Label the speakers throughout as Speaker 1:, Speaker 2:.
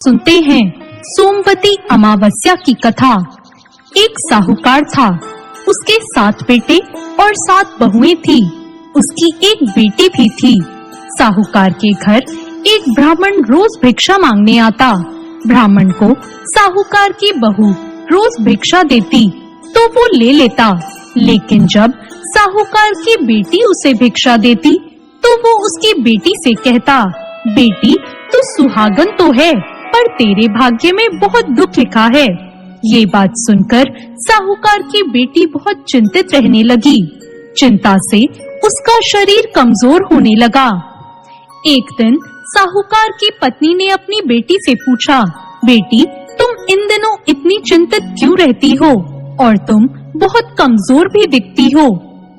Speaker 1: सुनते हैं सोमवती अमावस्या की कथा। एक साहूकार था, उसके 7 बेटे और 7 बहुएं थी। उसकी एक बेटी भी थी। साहूकार के घर एक ब्राह्मण रोज भिक्षा मांगने आता। ब्राह्मण को साहूकार की बहू रोज भिक्षा देती तो वो ले लेता, लेकिन जब साहूकार की बेटी उसे भिक्षा देती तो वो उसकी बेटी से कहता, बेटी तू सुहागन तो है, पर तेरे भाग्य में बहुत दुख लिखा है। ये बात सुनकर साहूकार की बेटी बहुत चिंतित रहने लगी। चिंता से उसका शरीर कमजोर होने लगा। एक दिन साहूकार की पत्नी ने अपनी बेटी से पूछा, बेटी तुम इन दिनों इतनी चिंतित क्यों रहती हो और तुम बहुत कमजोर भी दिखती हो।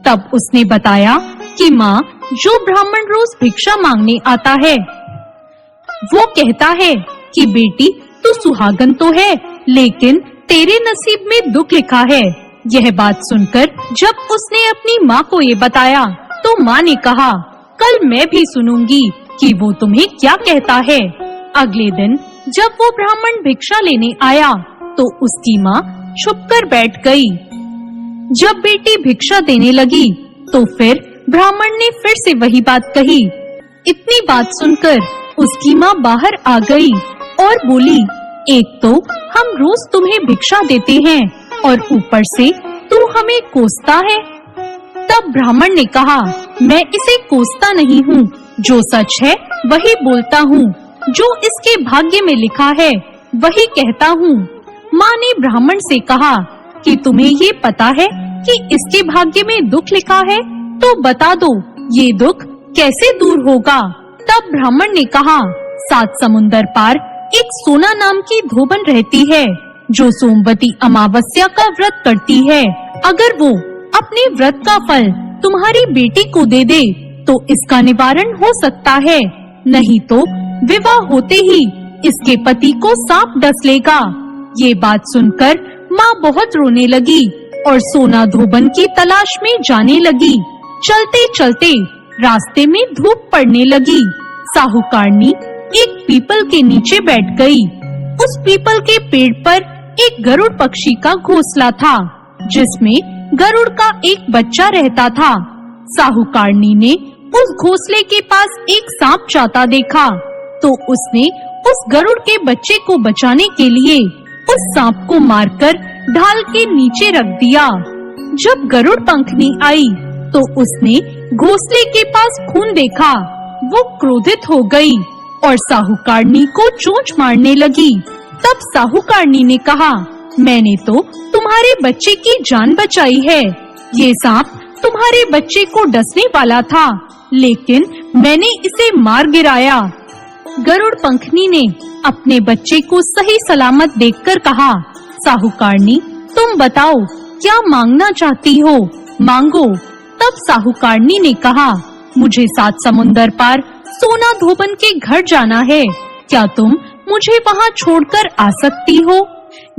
Speaker 1: तब उसने बताया कि माँ, जो ब्राह्मण रोज भिक्षा मांगने आता है वो कहता है कि बेटी तू सुहागन तो है, लेकिन तेरे नसीब में दुख लिखा है। यह बात सुनकर जब उसने अपनी माँ को ये बताया तो माँ ने कहा, कल मैं भी सुनूंगी कि वो तुम्हें क्या कहता है। अगले दिन जब वो ब्राह्मण भिक्षा लेने आया तो उसकी माँ छुपकर बैठ गई। जब बेटी भिक्षा देने लगी तो फिर ब्राह्मण ने फिर से वही बात कही। इतनी बात सुनकर उसकी माँ बाहर आ गई और बोली, एक तो हम रोज तुम्हें भिक्षा देते हैं और ऊपर से तू हमें कोसता है। तब ब्राह्मण ने कहा, मैं इसे कोसता नहीं हूँ, जो सच है वही बोलता हूँ, जो इसके भाग्य में लिखा है वही कहता हूँ। माँ ने ब्राह्मण से कहा कि तुम्हें ये पता है कि इसके भाग्य में दुख लिखा है, तो बता दो ये दुख कैसे दूर होगा। तब ब्राह्मण ने कहा, 7 समुंदर पार एक सोना नाम की धोबन रहती है, जो सोमवती अमावस्या का व्रत करती है। अगर वो अपने व्रत का फल तुम्हारी बेटी को दे दे तो इसका निवारण हो सकता है, नहीं तो विवाह होते ही इसके पति को सांप डस लेगा। ये बात सुनकर माँ बहुत रोने लगी और सोना धोबन की तलाश में जाने लगी। चलते चलते रास्ते में धूप पड़ने लगी। साहूकारनी एक पीपल के नीचे बैठ गई। उस पीपल के पेड़ पर एक गरुड़ पक्षी का घोंसला था, जिसमें गरुड़ का एक बच्चा रहता था। साहूकारनी ने उस घोंसले के पास एक सांप जाता देखा तो उसने उस गरुड़ के बच्चे को बचाने के लिए उस सांप को मारकर ढाल के नीचे रख दिया। जब गरुड़ पंखनी आई तो उसने घोंसले के पास खून देखा। वो क्रोधित हो गई और साहूकारनी को चोंच मारने लगी। तब साहूकारनी ने कहा, मैंने तो तुम्हारे बच्चे की जान बचाई है। ये सांप तुम्हारे बच्चे को डसने वाला था, लेकिन मैंने इसे मार गिराया। गरुड़ पंखनी ने अपने बच्चे को सही सलामत देखकर कहा, साहूकारनी तुम बताओ क्या मांगना चाहती हो, मांगो। तब साहूकारनी ने कहा, मुझे 7 समुंदर पार सोना धोबन के घर जाना है, क्या तुम मुझे वहाँ छोड़कर आ सकती हो।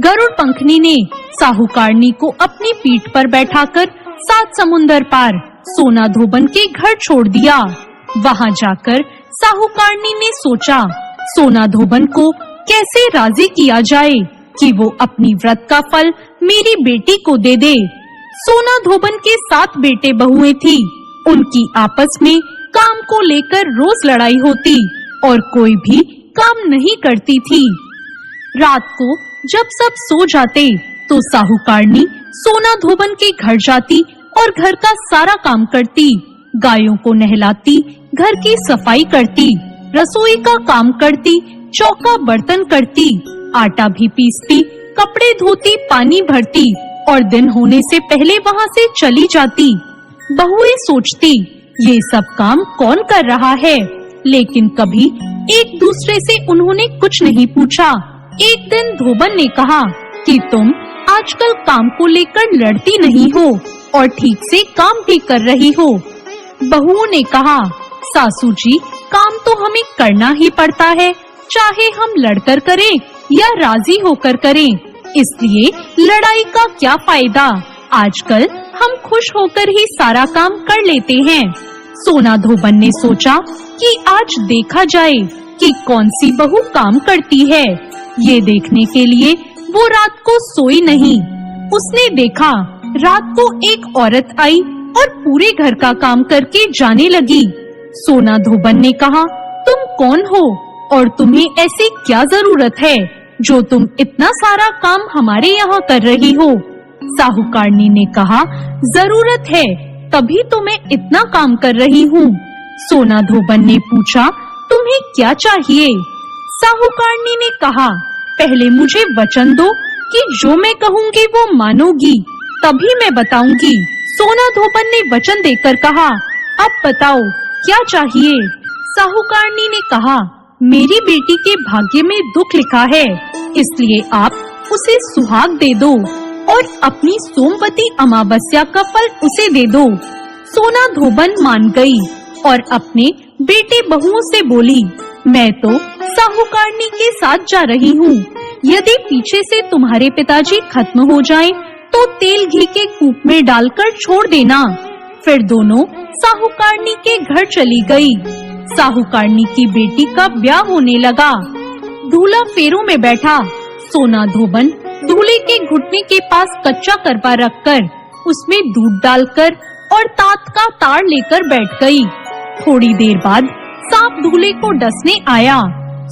Speaker 1: गरुड़ पंखनी ने साहूकारनी को अपनी पीठ पर बैठाकर 7 समुंदर पार सोना धोबन के घर छोड़ दिया। वहाँ जाकर साहूकारनी ने सोचा, सोना धोबन को कैसे राजी किया जाए कि वो अपनी व्रत का फल मेरी बेटी को दे दे। सोना धोबन के 7 बेटे बहुएं थी। उनकी आपस में काम को लेकर रोज लड़ाई होती और कोई भी काम नहीं करती थी। रात को जब सब सो जाते तो साहूकारनी सोना धोबन के घर जाती और घर का सारा काम करती, गायों को नहलाती, घर की सफाई करती, रसोई का काम करती, चौका बर्तन करती, आटा भी पीसती, कपड़े धोती, पानी भरती और दिन होने से पहले वहाँ से चली जाती। बहुएं सोचती, ये सब काम कौन कर रहा है, लेकिन कभी एक दूसरे से उन्होंने कुछ नहीं पूछा। एक दिन धोबन ने कहा कि तुम आजकल काम को लेकर लड़ती नहीं हो और ठीक से काम भी कर रही हो। बहुओं ने कहा, सासू जी काम तो हमें करना ही पड़ता है, चाहे हम लड़कर करें या राजी होकर करें, इसलिए लड़ाई का क्या फायदा, आजकल हम खुश होकर ही सारा काम कर लेते हैं। सोना धोबन ने सोचा कि आज देखा जाए कि कौन सी बहू काम करती है। ये देखने के लिए वो रात को सोई नहीं। उसने देखा रात को एक औरत आई और पूरे घर का काम करके जाने लगी। सोना धोबन ने कहा, तुम कौन हो और तुम्हें ऐसी क्या जरूरत है जो तुम इतना सारा काम हमारे यहाँ कर रही हो। साहूकारनी ने कहा, जरूरत है तभी तो मैं इतना काम कर रही हूँ। सोना धोबन ने पूछा, तुम्हें क्या चाहिए? साहूकारनी ने कहा, पहले मुझे वचन दो कि जो मैं कहूँगी वो मानोगी, तभी मैं बताऊंगी। सोना धोबन ने वचन देकर कहा, अब बताओ क्या चाहिए? साहूकारनी ने कहा, मेरी बेटी के भाग्य में दुख लिखा है, इसलिए आप उसे सुहाग दे दो और अपनी सोमवती अमावस्या का फल उसे दे दो। सोना धोबन मान गई और अपने बेटे बहुओं से बोली, मैं तो साहूकारनी के साथ जा रही हूँ। यदि पीछे से तुम्हारे पिताजी खत्म हो जाएं, तो तेल घी के कूप में डालकर छोड़ देना। फिर दोनों साहूकारनी के घर चली गई। साहूकारनी की बेटी का ब्याह होने लगा। दूल्हा फेरों में बैठा। सोना धोबन दूल्हे के घुटने के पास कच्चा करवा रखकर उसमें दूध डालकर और तात का तार लेकर बैठ गई। थोड़ी देर बाद सांप दूल्हे को डसने आया।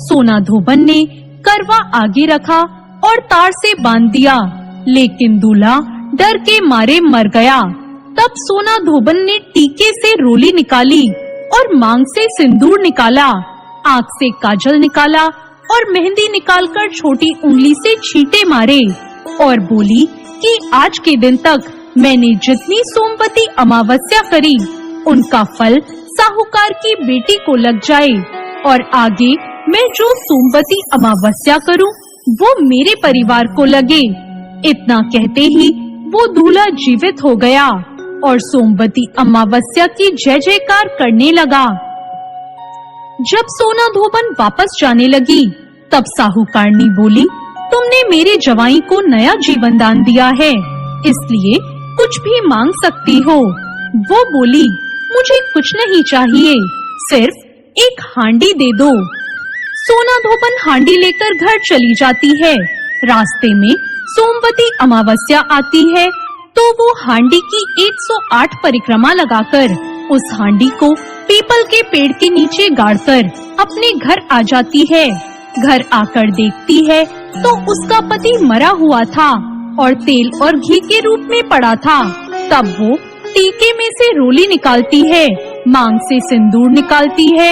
Speaker 1: सोना धोबन ने करवा आगे रखा और तार से बांध दिया, लेकिन दूल्हा डर के मारे मर गया। तब सोना धोबन ने टीके से रोली निकाली और मांग से सिंदूर निकाला, आँख से काजल निकाला और मेहंदी निकालकर छोटी उंगली से छींटे मारे और बोली कि आज के दिन तक मैंने जितनी सोमवती अमावस्या करी, उनका फल साहूकार की बेटी को लग जाए और आगे मैं जो सोमवती अमावस्या करूं, वो मेरे परिवार को लगे। इतना कहते ही वो दूल्हा जीवित हो गया और सोमवती अमावस्या की जय जयकार करने लगा। जब सोना धोबन वापस जाने लगी, तब साहूकारनी बोली, तुमने मेरे जवाई को नया जीवन दान दिया है, इसलिए कुछ भी मांग सकती हो। वो बोली, मुझे कुछ नहीं चाहिए, सिर्फ एक हांडी दे दो। सोना धोबन हांडी लेकर घर चली जाती है। रास्ते में सोमवती अमावस्या आती है, तो वो हांडी की 108 परिक्रमा लगाकर उस हांडी को पीपल के पेड़ के नीचे गाड़कर अपने घर आ जाती है। घर आकर देखती है तो उसका पति मरा हुआ था और तेल और घी के रूप में पड़ा था। तब वो टीके में से रोली निकालती है, मांग से सिंदूर निकालती है,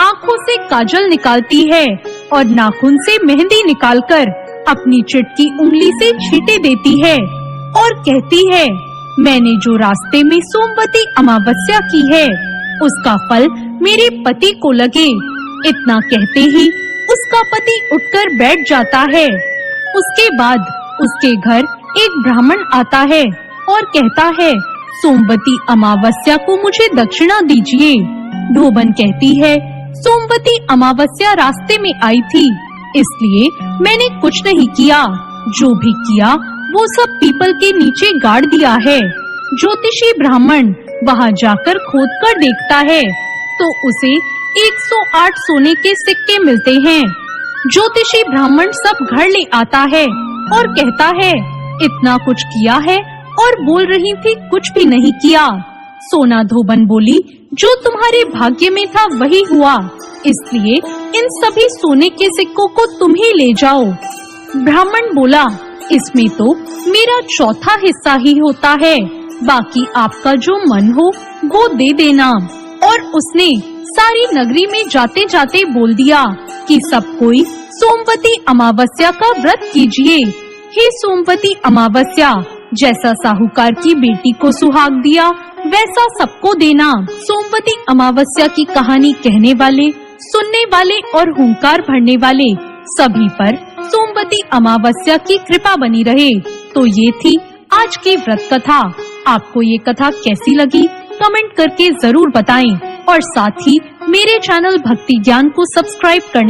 Speaker 1: आँखों से काजल निकालती है और नाखून से मेहंदी निकालकर अपनी चिटकी उंगली से छींटे देती है और कहती है, मैंने जो रास्ते में सोमवती अमावस्या की है, उसका फल मेरे पति को लगे। इतना कहते ही उसका पति उठकर बैठ जाता है। उसके बाद उसके घर एक ब्राह्मण आता है और कहता है, सोमवती अमावस्या को मुझे दक्षिणा दीजिए। धोबन कहती है, सोमवती अमावस्या रास्ते में आई थी, इसलिए मैंने कुछ नहीं किया। जो भी किया वो सब पीपल के नीचे गाड़ दिया है। ज्योतिषी ब्राह्मण वहां जाकर खोदकर देखता है तो उसे 108 सोने के सिक्के मिलते हैं। ज्योतिषी ब्राह्मण सब घर ले आता है और कहता है, इतना कुछ किया है और बोल रही थी कुछ भी नहीं किया। सोना धोबन बोली, जो तुम्हारे भाग्य में था वही हुआ, इसलिए इन सभी सोने के सिक्कों को तुम ही ले जाओ। ब्राह्मण बोला, इसमें तो मेरा चौथा हिस्सा ही होता है, बाकी आपका जो मन हो वो दे देना। और उसने सारी नगरी में जाते जाते बोल दिया कि सब कोई सोमवती अमावस्या का व्रत कीजिए। हे सोमवती अमावस्या, जैसा साहूकार की बेटी को सुहाग दिया वैसा सबको देना। सोमवती अमावस्या की कहानी कहने वाले, सुनने वाले और हुंकार भरने वाले सभी पर सोमवती अमावस्या की कृपा बनी रहे। तो ये थी आज की व्रत कथा। आपको ये कथा कैसी लगी कमेंट करके जरूर बताएं और साथ ही मेरे चैनल भक्ति ज्ञान को सब्सक्राइब करना